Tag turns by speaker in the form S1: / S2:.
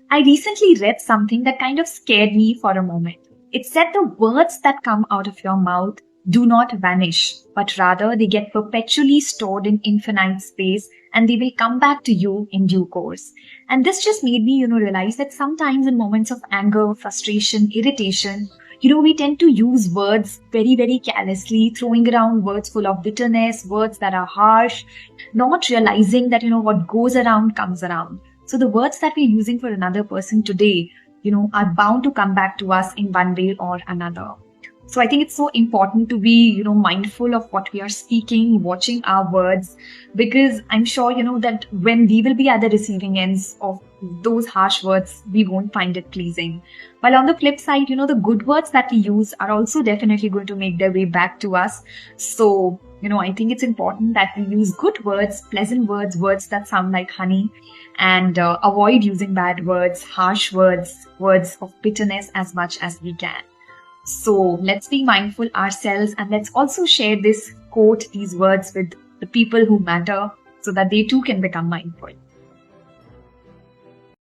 S1: I recently read something that kind of scared me for a moment. It said the words that come out of your mouth do not vanish, but rather they get perpetually stored in infinite space and they will come back to you in due course. And this just made me, realize that sometimes in moments of anger, frustration, irritation, we tend to use words very, very carelessly, throwing around words full of bitterness, words that are harsh, not realizing that, what goes around comes around. So the words that we're using for another person today, are bound to come back to us in one way or another. So I think it's so important to be, mindful of what we are speaking, watching our words, because I'm sure, that when we will be at the receiving ends of those harsh words, we won't find it pleasing. While on the flip side, the good words that we use are also definitely going to make their way back to us. So, I think it's important that we use good words, pleasant words, words that sound like honey, and avoid using bad words, harsh words, words of bitterness as much as we can. So let's be mindful ourselves and let's also share this quote, these words with the people who matter so that they too can become mindful.